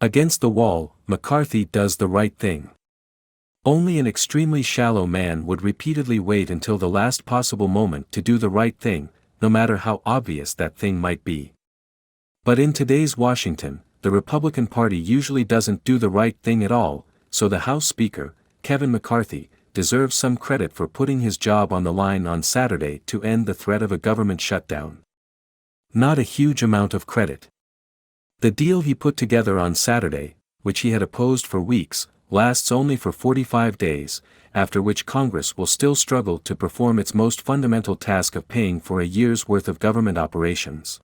Against the wall, McCarthy does the right thing. Only an extremely shallow man would repeatedly wait until the last possible moment to do the right thing, no matter how obvious that thing might be. But in today's Washington, the Republican Party usually doesn't do the right thing at all, so the House Speaker, Kevin McCarthy, deserves some credit for putting his job on the line on Saturday to end the threat of a government shutdown. Not a huge amount of credit. The deal he put together on Saturday, which he had opposed for weeks, lasts only for 45 days, after which Congress will still struggle to perform its most fundamental task of paying for a year's worth of government operations.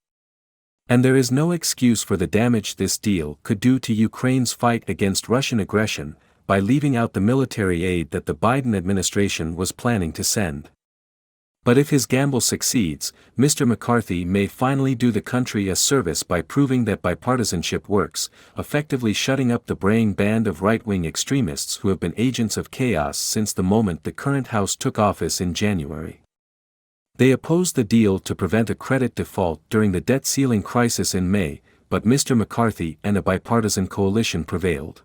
And there is no excuse for the damage this deal could do to Ukraine's fight against Russian aggression, by leaving out the military aid that the Biden administration was planning to send. But if his gamble succeeds, Mr. McCarthy may finally do the country a service by proving that bipartisanship works, effectively shutting up the braying band of right-wing extremists who have been agents of chaos since the moment the current House took office in January. They opposed the deal to prevent a credit default during the debt ceiling crisis in May, but Mr. McCarthy and a bipartisan coalition prevailed.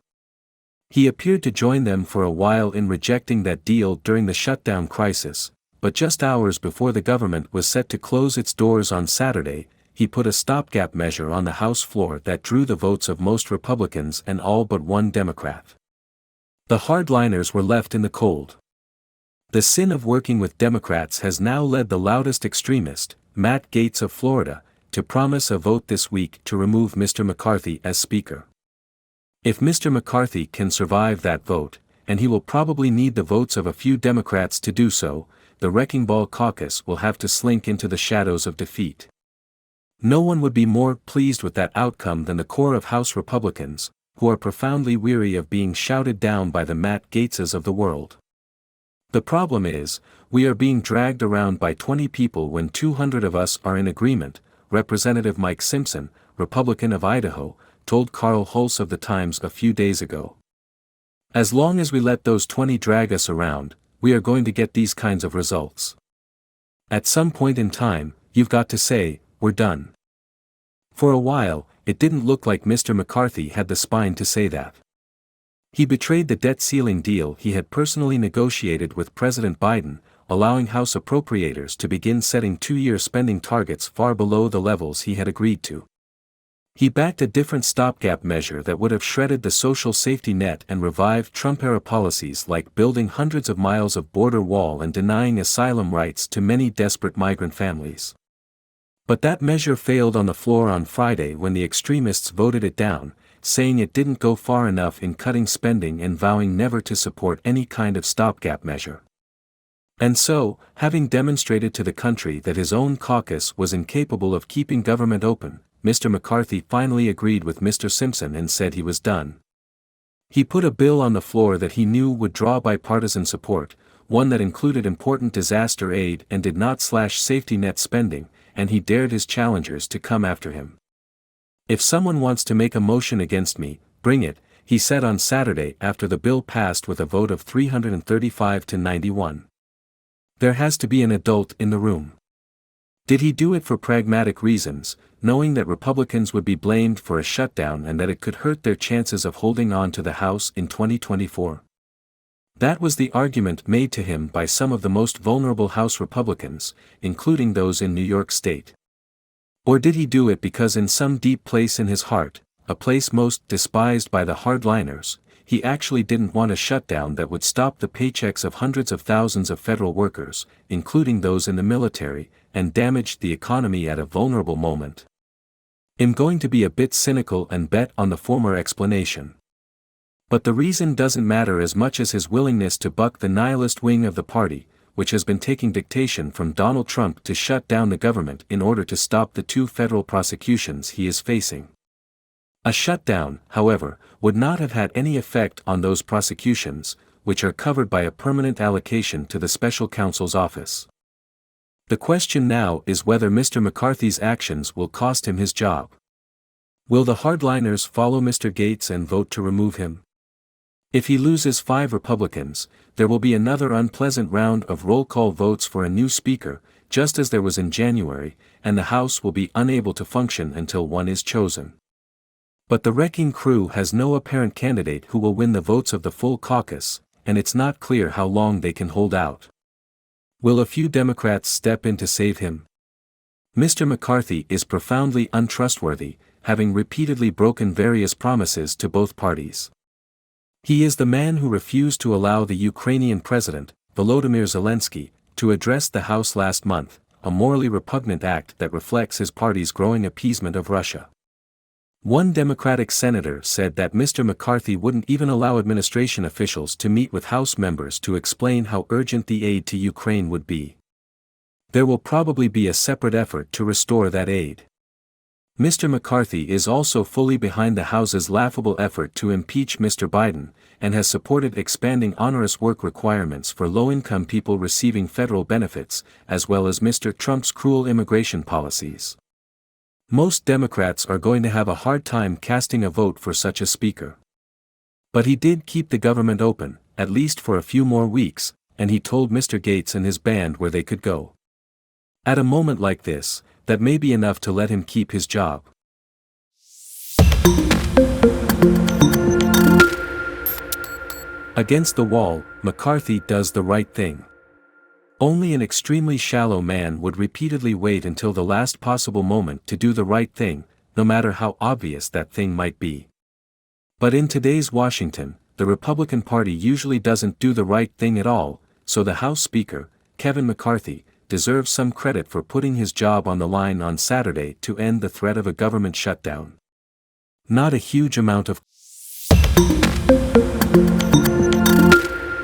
He appeared to join them for a while in rejecting that deal during the shutdown crisis, but just hours before the government was set to close its doors on Saturday, he put a stopgap measure on the House floor that drew the votes of most Republicans and all but one Democrat. The hardliners were left in the cold. The sin of working with Democrats has now led the loudest extremist, Matt Gaetz of Florida, to promise a vote this week to remove Mr. McCarthy as Speaker. If Mr. McCarthy can survive that vote, and he will probably need the votes of a few Democrats to do so, the Wrecking Ball caucus will have to slink into the shadows of defeat. No one would be more pleased with that outcome than the core of House Republicans, who are profoundly weary of being shouted down by the Matt Gaetzes of the world. The problem is, we are being dragged around by 20 people when 200 of us are in agreement, Representative Mike Simpson, Republican of Idaho, told Carl Hulse of the Times a few days ago. As long as we let those 20 drag us around, we are going to get these kinds of results. At some point in time, you've got to say, we're done. For a while, it didn't look like Mr. McCarthy had the spine to say that. He betrayed the debt ceiling deal he had personally negotiated with President Biden, allowing House appropriators to begin setting 2-year spending targets far below the levels he had agreed to. He backed a different stopgap measure that would have shredded the social safety net and revived Trump-era policies like building hundreds of miles of border wall and denying asylum rights to many desperate migrant families. But that measure failed on the floor on Friday when the extremists voted it down, saying it didn't go far enough in cutting spending and vowing never to support any kind of stopgap measure. And so, having demonstrated to the country that his own caucus was incapable of keeping government open, Mr. McCarthy finally agreed with Mr. Simpson and said he was done. He put a bill on the floor that he knew would draw bipartisan support, one that included important disaster aid and did not slash safety net spending, and he dared his challengers to come after him. "If someone wants to make a motion against me, bring it," he said on Saturday after the bill passed with a vote of 335 to 91. There has to be an adult in the room. Did he do it for pragmatic reasons, knowing that Republicans would be blamed for a shutdown and that it could hurt their chances of holding on to the House in 2024? That was the argument made to him by some of the most vulnerable House Republicans, including those in New York State. Or did he do it because in some deep place in his heart, a place most despised by the hardliners, he actually didn't want a shutdown that would stop the paychecks of hundreds of thousands of federal workers, including those in the military, and damaged the economy at a vulnerable moment? I'm going to be a bit cynical and bet on the former explanation. But the reason doesn't matter as much as his willingness to buck the nihilist wing of the party, which has been taking dictation from Donald Trump to shut down the government in order to stop the 2 federal prosecutions he is facing. A shutdown, however, would not have had any effect on those prosecutions, which are covered by a permanent allocation to the special counsel's office. The question now is whether Mr. McCarthy's actions will cost him his job. Will the hardliners follow Mr. Gaetz and vote to remove him? If he loses 5 Republicans, there will be another unpleasant round of roll call votes for a new speaker, just as there was in January, and the House will be unable to function until one is chosen. But the wrecking crew has no apparent candidate who will win the votes of the full caucus, and it's not clear how long they can hold out. Will a few Democrats step in to save him? Mr. McCarthy is profoundly untrustworthy, having repeatedly broken various promises to both parties. He is the man who refused to allow the Ukrainian president, Volodymyr Zelensky, to address the House last month, a morally repugnant act that reflects his party's growing appeasement of Russia. One Democratic senator said that Mr. McCarthy wouldn't even allow administration officials to meet with House members to explain how urgent the aid to Ukraine would be. There will probably be a separate effort to restore that aid. Mr. McCarthy is also fully behind the House's laughable effort to impeach Mr. Biden, and has supported expanding onerous work requirements for low-income people receiving federal benefits, as well as Mr. Trump's cruel immigration policies. Most Democrats are going to have a hard time casting a vote for such a speaker. But he did keep the government open, at least for a few more weeks, and he told Mr. Gates and his band where they could go. At a moment like this, that may be enough to let him keep his job. Against the wall, McCarthy does the right thing. Only an extremely shallow man would repeatedly wait until the last possible moment to do the right thing, no matter how obvious that thing might be. But in today's Washington, the Republican Party usually doesn't do the right thing at all, so the House Speaker, Kevin McCarthy, deserves some credit for putting his job on the line on Saturday to end the threat of a government shutdown. Not a huge amount of.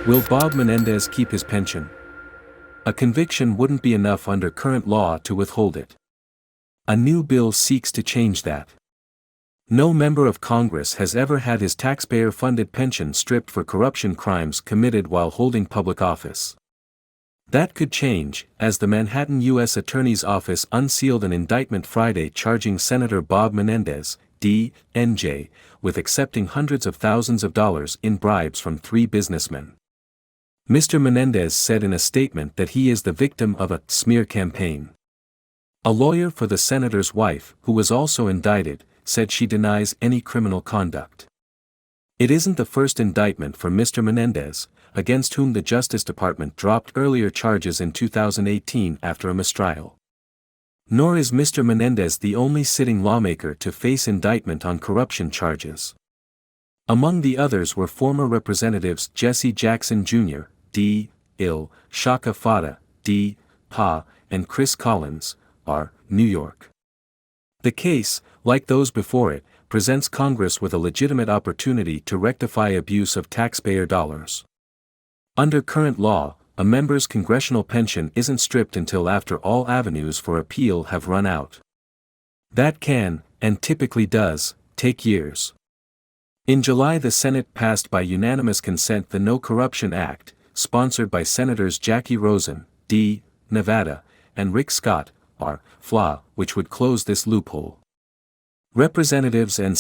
Will Bob Menendez keep his pension? A conviction wouldn't be enough under current law to withhold it. A new bill seeks to change that. No member of Congress has ever had his taxpayer-funded pension stripped for corruption crimes committed while holding public office. That could change, as the Manhattan U.S. Attorney's Office unsealed an indictment Friday charging Senator Bob Menendez, D.N.J., with accepting hundreds of thousands of dollars in bribes from 3 businessmen. Mr. Menendez said in a statement that he is the victim of a smear campaign. A lawyer for the senator's wife, who was also indicted, said she denies any criminal conduct. It isn't the first indictment for Mr. Menendez, against whom the Justice Department dropped earlier charges in 2018 after a mistrial. Nor is Mr. Menendez the only sitting lawmaker to face indictment on corruption charges. Among the others were former Representatives Jesse Jackson Jr., D. Ill, Shaka Fada, D. Pa, and Chris Collins, R. New York. The case, like those before it, presents Congress with a legitimate opportunity to rectify abuse of taxpayer dollars. Under current law, a member's congressional pension isn't stripped until after all avenues for appeal have run out. That can, and typically does, take years. In July, the Senate passed by unanimous consent the No Corruption Act, sponsored by Senators Jackie Rosen, D. Nevada, and Rick Scott, R. Fla, which would close this loophole. Representatives and